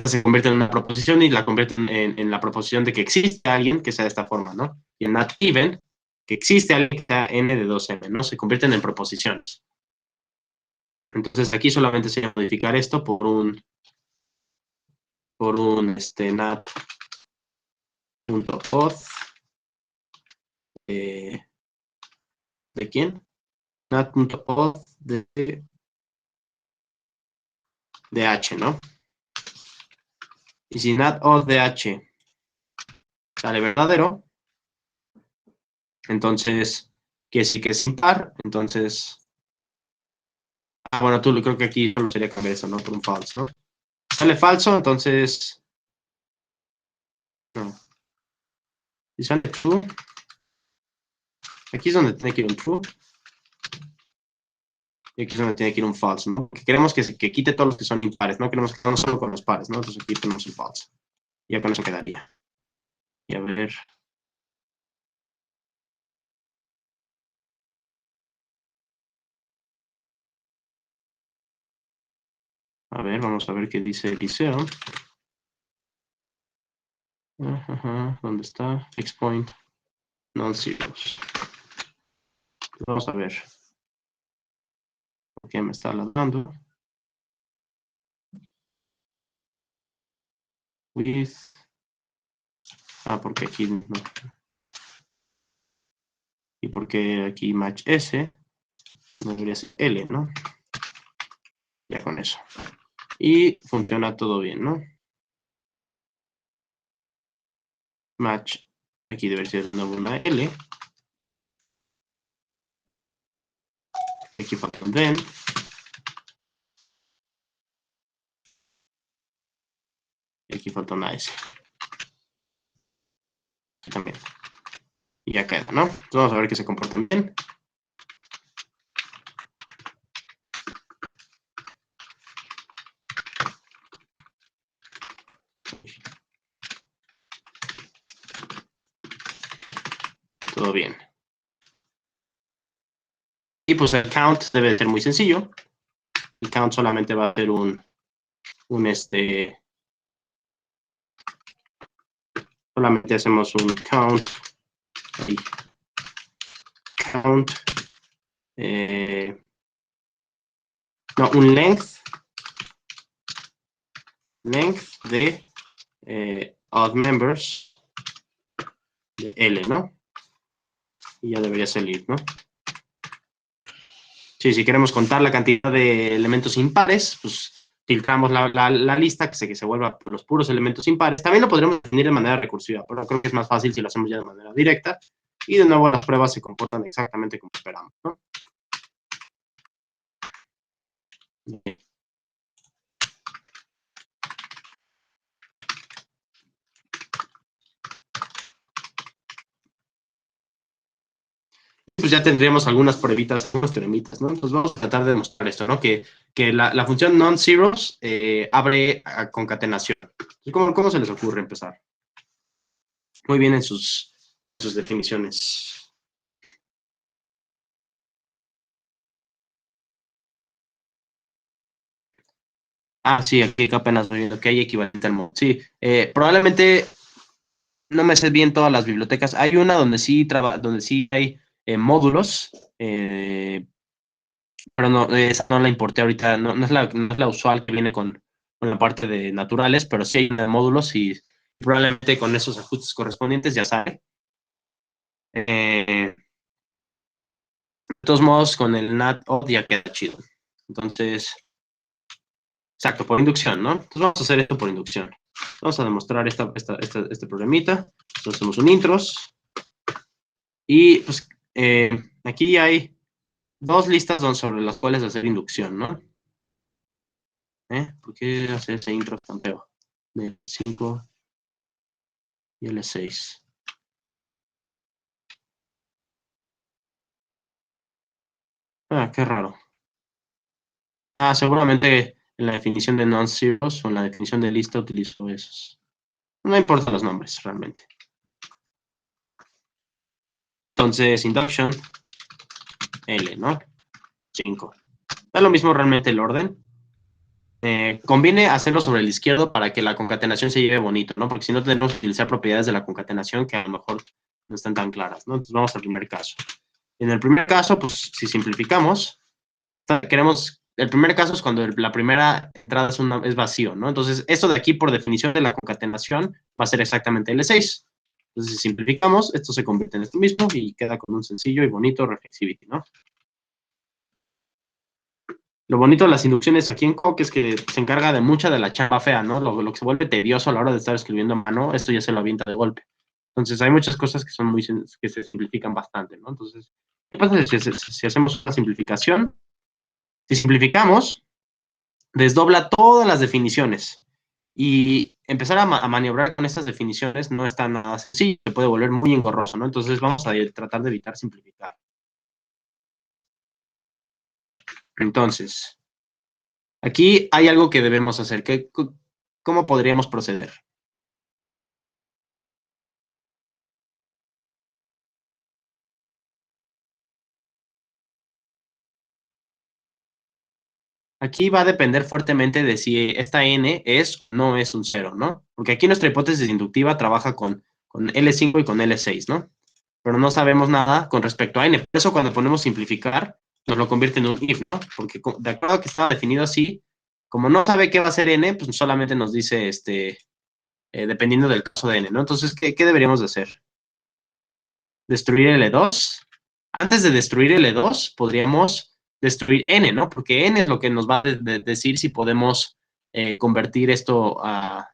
se convierte en una proposición y la convierte en la proposición de que existe alguien que sea de esta forma, ¿no? Y en NatEven, que existe alguien que sea n de 2m, ¿no? Se convierten en proposiciones. Entonces, aquí solamente se va a modificar esto por un nat.auth ¿de quién? Nat.auth de h, ¿no? Y si nat.auth de h sale verdadero, entonces quiere decir que es impar, entonces bueno, creo que aquí solo sería cambiar eso, ¿no? Por un false, ¿no? Sale falso, entonces no. Si sale true, aquí es donde tiene que ir un true, y aquí es donde tiene que ir un false, ¿no? Porque queremos que quite todos los que son impares, no queremos que solo con los pares, ¿no? Entonces aquí ponemos un false. Y ya con eso quedaría. Y a ver. A ver, vamos a ver qué dice Eliseo. ¿Dónde está? Xpoint. Non-zeros. Vamos a ver. ¿Por qué me está ladrando? With. Porque aquí no. Y porque aquí match S no debería ser L, ¿no? Ya con eso. Y funciona todo bien, ¿no? Match. Aquí debería ser de nuevo una L. Aquí falta un then. Y aquí falta una S. Aquí también. Y ya queda, ¿no? Entonces vamos a ver que se comporten bien. Todo bien. Y pues el count debe ser muy sencillo. El count solamente va a ser solamente hacemos un count. Ahí. Count. No, un length de odd members de L, ¿no? Y ya debería salir, ¿no? Sí, si queremos contar la cantidad de elementos impares, pues filtramos la lista que se vuelva los puros elementos impares. También lo podremos definir de manera recursiva, pero creo que es más fácil si lo hacemos ya de manera directa. Y de nuevo las pruebas se comportan exactamente como esperamos, ¿no? Pues ya tendríamos algunas pruebitas, algunos teoremitas, ¿no? Entonces vamos a tratar de demostrar esto, ¿no? Que la función non-zeros abre a concatenación. ¿Cómo se les ocurre empezar? Muy bien en sus definiciones. Sí, aquí apenas estoy viendo que hay equivalente al modo. Sí, probablemente no me sé bien todas las bibliotecas. Hay una donde sí hay módulos, pero no, esa no la importé ahorita, no es la usual que viene con la parte de naturales, pero sí hay una de módulos y probablemente con esos ajustes correspondientes ya sale. De todos modos, con el NAT ya queda chido. Entonces, exacto, por inducción, ¿no? Entonces vamos a hacer esto por inducción. Vamos a demostrar este problemita. Entonces hacemos un intros. Y pues aquí hay dos listas sobre las cuales hacer inducción, ¿no? ¿Por qué hacer ese intro tan feo? De 5 y L6. Qué raro. Seguramente en la definición de non-zeros o en la definición de lista utilizo esos. No importan los nombres, realmente. Entonces, induction, L, ¿no? 5. Da lo mismo realmente el orden. Conviene hacerlo sobre el izquierdo para que la concatenación se lleve bonito, ¿no? Porque si no tenemos que utilizar propiedades de la concatenación que a lo mejor no están tan claras, ¿no? Entonces vamos al primer caso. En el primer caso, pues si simplificamos, el primer caso es cuando la primera entrada es vacío, ¿no? Entonces, esto de aquí, por definición de la concatenación, va a ser exactamente L6. Entonces, si simplificamos, esto se convierte en esto mismo y queda con un sencillo y bonito reflexivity, ¿no? Lo bonito de las inducciones aquí en Coq es que se encarga de mucha de la chamba fea, ¿no? Lo que se vuelve tedioso a la hora de estar escribiendo a mano, esto ya se lo avienta de golpe. Entonces, hay muchas cosas que son que se simplifican bastante, ¿no? Entonces, ¿qué pasa si hacemos una simplificación? Si simplificamos, desdobla todas las definiciones. Y empezar a maniobrar con estas definiciones no está nada sencillo, se puede volver muy engorroso, ¿no? Entonces vamos a tratar de evitar simplificar. Entonces, aquí hay algo que debemos hacer. ¿Cómo podríamos proceder? Aquí va a depender fuertemente de si esta n es o no es un cero, ¿no? Porque aquí nuestra hipótesis inductiva trabaja con L5 y con L6, ¿no? Pero no sabemos nada con respecto a n. Por eso cuando ponemos simplificar, nos lo convierte en un if, ¿no? Porque de acuerdo a que estaba definido así, como no sabe qué va a ser n, pues solamente nos dice, dependiendo del caso de n, ¿no? Entonces, ¿qué deberíamos de hacer? Destruir L2. Antes de destruir L2, podríamos destruir n, ¿no? Porque n es lo que nos va a decir si podemos convertir esto a...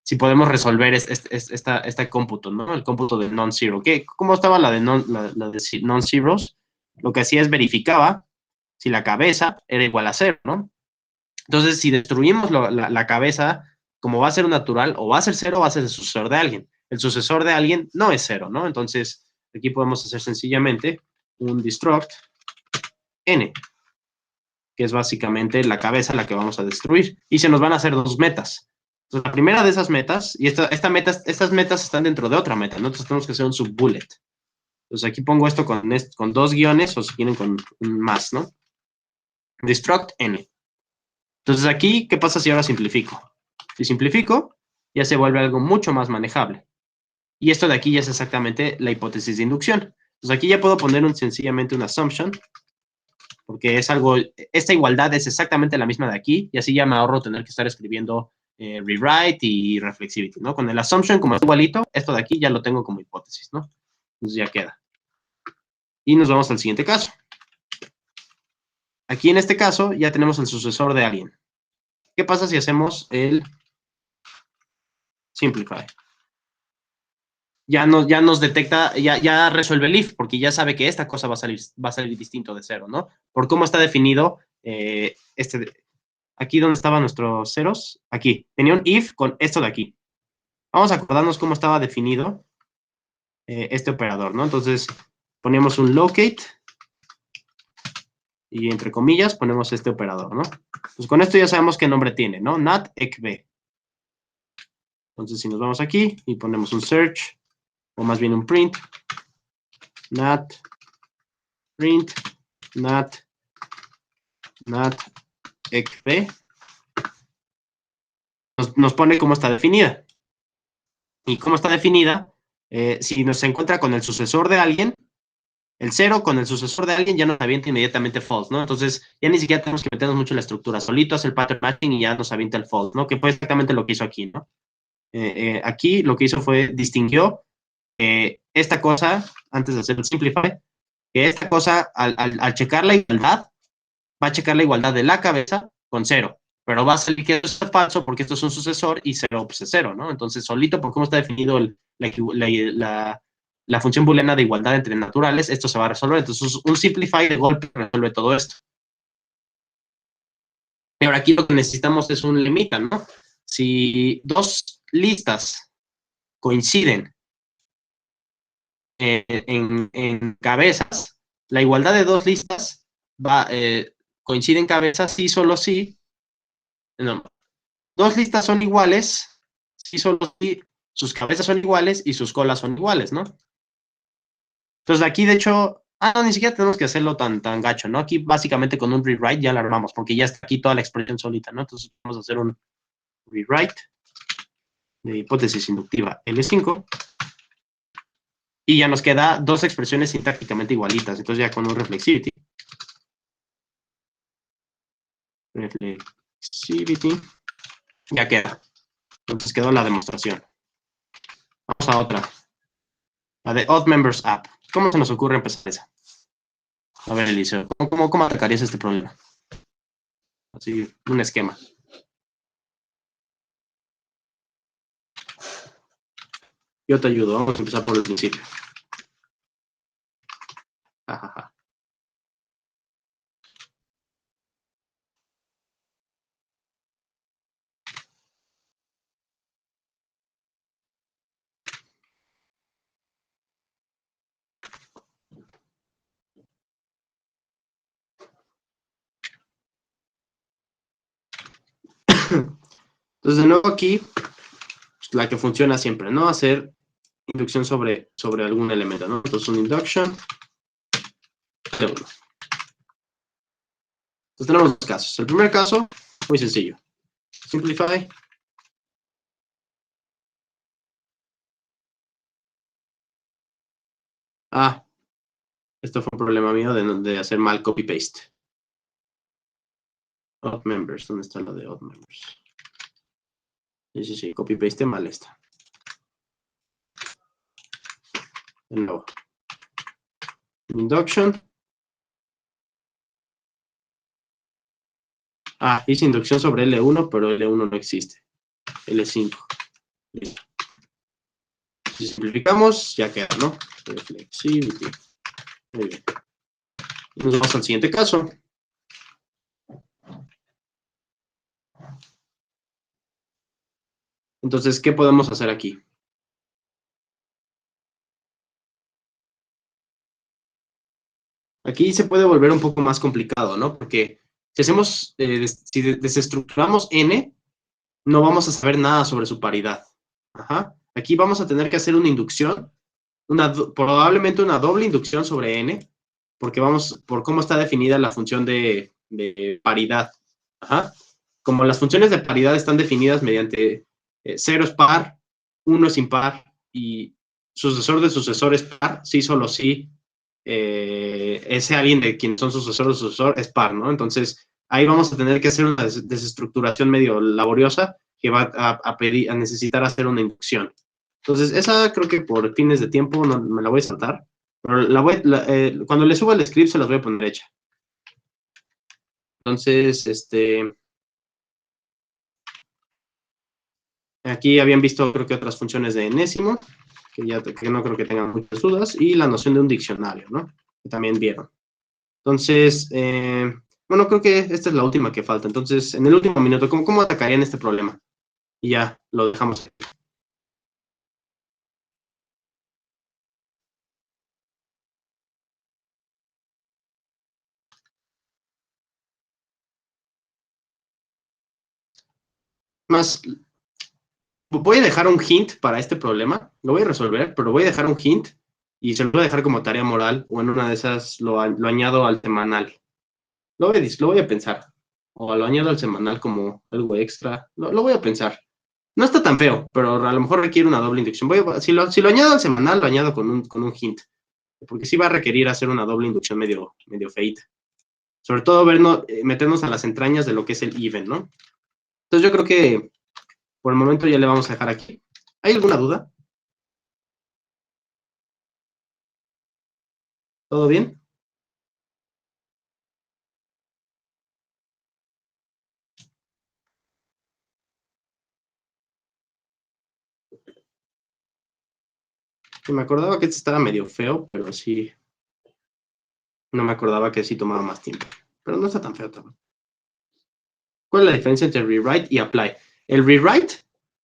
Si podemos resolver esta cómputo, ¿no? El cómputo de non-zero. ¿Cómo estaba la de non-zeros? Lo que hacía es verificaba si la cabeza era igual a 0, ¿no? Entonces, si destruimos la cabeza, como va a ser un natural, o va a ser 0 o va a ser el sucesor de alguien. El sucesor de alguien no es 0, ¿no? Entonces, aquí podemos hacer sencillamente un destruct n, que es básicamente la cabeza la que vamos a destruir. Y se nos van a hacer dos metas. Entonces, la primera de esas metas, y estas metas están dentro de otra meta, ¿no? Entonces tenemos que hacer un subbullet. Entonces aquí pongo esto con dos guiones, o si quieren con un más, ¿no? Destruct n. Entonces aquí, ¿qué pasa si ahora simplifico? Si simplifico, ya se vuelve algo mucho más manejable. Y esto de aquí ya es exactamente la hipótesis de inducción. Entonces aquí ya puedo poner sencillamente una assumption, porque es algo, esta igualdad es exactamente la misma de aquí, y así ya me ahorro tener que estar escribiendo rewrite y reflexivity, ¿no? Con el assumption como es igualito, esto de aquí ya lo tengo como hipótesis, ¿no? Entonces ya queda. Y nos vamos al siguiente caso. Aquí en este caso ya tenemos el sucesor de alguien. ¿Qué pasa si hacemos el simplify? Ya nos detecta, ya resuelve el if, porque ya sabe que esta cosa va a salir distinto de 0, ¿no? Por cómo está definido aquí donde estaban nuestros ceros, aquí, tenía un if con esto de aquí. Vamos a acordarnos cómo estaba definido este operador, ¿no? Entonces, poníamos un locate y entre comillas ponemos este operador, ¿no? Pues con esto ya sabemos qué nombre tiene, ¿no? Nat ecb. Entonces, si nos vamos aquí y ponemos un search, o más bien un print, nat print nat ecb, nos pone cómo está definida. Y cómo está definida, si nos encuentra con el sucesor de alguien, El 0 con el sucesor de alguien ya nos avienta inmediatamente false, ¿no? Entonces, ya ni siquiera tenemos que meternos mucho en la estructura. Solito hace el pattern matching y ya nos avienta el false, ¿no? Que fue exactamente lo que hizo aquí, ¿no? Aquí lo que hizo fue distinguió esta cosa, antes de hacer el simplify, que esta cosa, al checar la igualdad, va a checar la igualdad de la cabeza con 0, pero va a salir que eso es falso porque esto es un sucesor y 0 pues es 0, ¿no? Entonces, solito, por cómo está definido la función booleana de igualdad entre naturales, esto se va a resolver. Entonces, un simplify de golpe resuelve todo esto. Pero aquí lo que necesitamos es un limita, ¿no? Si dos listas coinciden en cabezas, la igualdad de dos listas coincide en cabezas sí, solo sí. No, dos listas son iguales, sí, solo sí, sus cabezas son iguales y sus colas son iguales, ¿no? Entonces aquí, de hecho, no, ni siquiera tenemos que hacerlo tan gacho, ¿no? Aquí básicamente con un rewrite ya lo armamos, porque ya está aquí toda la expresión solita, ¿no? Entonces vamos a hacer un rewrite de hipótesis inductiva L5 y ya nos queda dos expresiones sintácticamente igualitas. Entonces ya con un reflexivity ya queda. Entonces quedó la demostración. Vamos a otra. La de Odd Members App. ¿Cómo se nos ocurre empezar esa? A ver, Eliseo, ¿cómo atacarías este problema? Así, un esquema. Yo te ayudo. Vamos a empezar por el principio. Jajaja. Entonces, de nuevo aquí, la que funciona siempre, ¿no? Hacer inducción sobre algún elemento, ¿no? Entonces, un induction de 1. Entonces, tenemos dos casos. El primer caso, muy sencillo. Simplify. Esto fue un problema mío de hacer mal copy-paste. Odd members, ¿dónde está lo de odd members? Sí, copy-paste mal esta. De nuevo. Induction. Hice inducción sobre L1, pero L1 no existe. L5. Listo. Si simplificamos, ya queda, ¿no? Reflexivity. Muy bien. Nos vamos al siguiente caso. Entonces, ¿qué podemos hacer aquí? Aquí se puede volver un poco más complicado, ¿no? Porque si hacemos, si desestructuramos N, no vamos a saber nada sobre su paridad. Aquí vamos a tener que hacer una inducción, probablemente una doble inducción sobre N, porque vamos por cómo está definida la función de paridad. Como las funciones de paridad están definidas mediante 0 es par, 1 es impar y sucesor de sucesor es par, sí, solo sí, ese alguien de quien son sucesor de sucesor es par, ¿no? Entonces, ahí vamos a tener que hacer una desestructuración medio laboriosa que va a necesitar hacer una inducción. Entonces, esa creo que por fines de tiempo no, me la voy a saltar, pero cuando le suba el script se las voy a poner hecha. Entonces, aquí habían visto creo que otras funciones de enésimo, que no creo que tengan muchas dudas, y la noción de un diccionario, ¿no? Que también vieron. Entonces, bueno, creo que esta es la última que falta. Entonces, en el último minuto, ¿cómo atacarían este problema? Y ya, lo dejamos. Más, voy a dejar un hint para este problema. Lo voy a resolver, pero voy a dejar un hint y se lo voy a dejar como tarea moral o en una de esas lo añado al semanal. Lo voy a pensar. O lo añado al semanal como algo extra. Lo voy a pensar. No está tan feo, pero a lo mejor requiere una doble inducción. Si lo añado al semanal, lo añado con un hint. porque sí va a requerir hacer una doble inducción medio feita. Sobre todo meternos a las entrañas de lo que es el even, ¿no? Entonces yo creo que por el momento ya le vamos a dejar aquí. ¿Hay alguna duda? ¿Todo bien? Sí, me acordaba que este estaba medio feo, pero sí. No me acordaba que sí tomaba más tiempo. Pero no está tan feo también. ¿Cuál es la diferencia entre rewrite y apply? El rewrite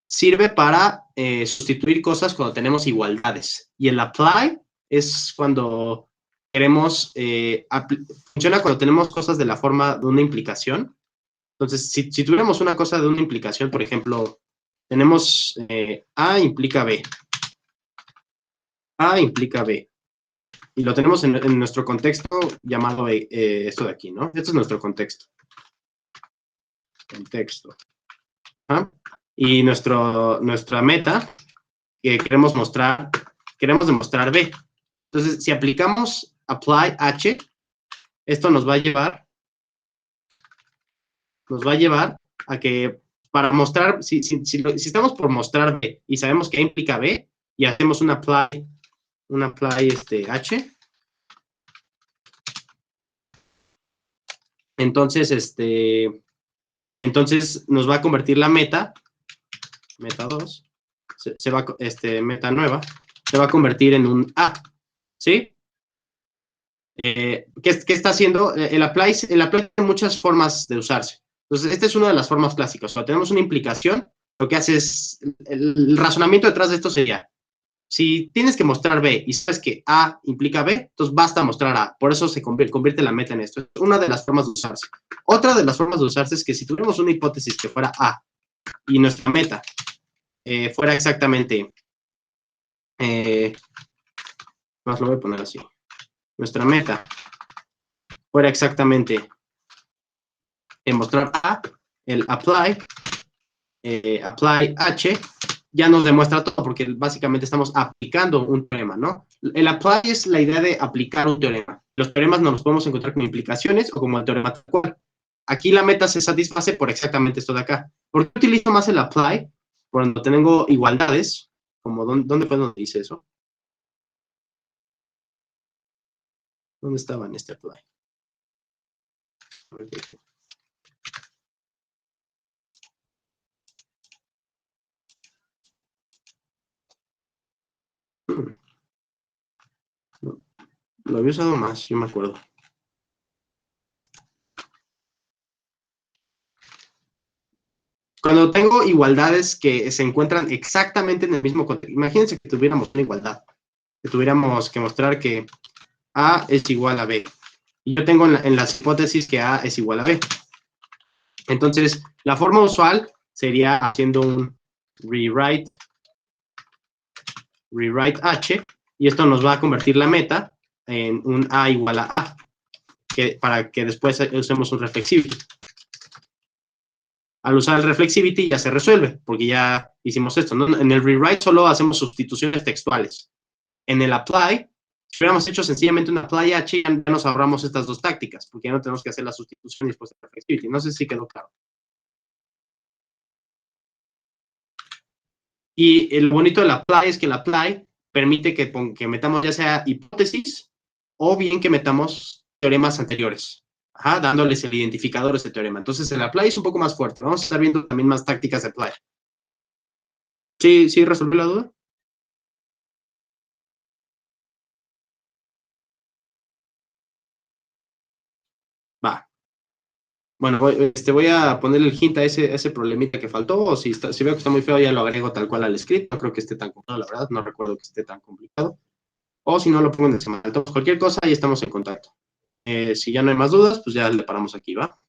sirve para sustituir cosas cuando tenemos igualdades. Y el apply es cuando queremos, funciona cuando tenemos cosas de la forma de una implicación. Entonces, si tuviéramos una cosa de una implicación, por ejemplo, tenemos A implica B. A implica B. Y lo tenemos en nuestro contexto llamado esto de aquí, ¿no? Este es nuestro contexto. Contexto. ¿Ah? Y nuestra meta que queremos demostrar B. Entonces, si aplicamos apply H, esto nos va a llevar a que para mostrar, si estamos por mostrar B y sabemos que A implica B y hacemos un apply H, entonces nos va a convertir la meta 2, meta nueva, se va a convertir en un A, ¿sí? ¿Qué está haciendo? El apply tiene muchas formas de usarse. Entonces, esta es una de las formas clásicas. O sea, tenemos una implicación, lo que hace es, el razonamiento detrás de esto sería, si tienes que mostrar B y sabes que A implica B, entonces basta mostrar A. Por eso se convierte la meta en esto. Es una de las formas de usarse. Otra de las formas de usarse es que si tuviéramos una hipótesis que fuera A y nuestra meta fuera exactamente, más lo voy a poner así, nuestra meta fuera exactamente mostrar A, el apply H, ya nos demuestra todo, porque básicamente estamos aplicando un teorema, ¿no? El apply es la idea de aplicar un teorema. Los teoremas nos los podemos encontrar como implicaciones o como el teorema tal cual. Aquí la meta se satisface por exactamente esto de acá. ¿Por qué utilizo más el apply? Cuando tengo igualdades, como ¿dónde fue donde dice eso? ¿Dónde estaba en este apply? Lo había usado más, yo me acuerdo. Cuando tengo igualdades que se encuentran exactamente en el mismo contexto, imagínense que tuviéramos una igualdad, que tuviéramos que mostrar que A es igual a B. Y yo tengo en las hipótesis que A es igual a B. Entonces, la forma usual sería haciendo un rewrite H, y esto nos va a convertir la meta en un A igual a A, para que después usemos un reflexivity. Al usar el reflexivity ya se resuelve, porque ya hicimos esto, ¿no? En el rewrite solo hacemos sustituciones textuales. En el apply, si hubiéramos hecho sencillamente un apply H, ya nos ahorramos estas dos tácticas, porque ya no tenemos que hacer la sustitución después de reflexivity. No sé si quedó claro. Y el bonito del apply es que el apply permite que metamos ya sea hipótesis o bien que metamos teoremas anteriores, dándoles el identificador a ese teorema. Entonces el apply es un poco más fuerte. Vamos a estar viendo también más tácticas de apply. ¿Sí resolvió la duda? Va. Bueno, voy a ponerle el hint a ese problemita que faltó, o si veo que está muy feo ya lo agrego tal cual al script. No creo que esté tan complicado, la verdad, no recuerdo que esté tan complicado. O si no, lo pongo en el semanal. Entonces, cualquier cosa, ahí estamos en contacto. Si ya no hay más dudas, pues ya le paramos aquí, ¿va?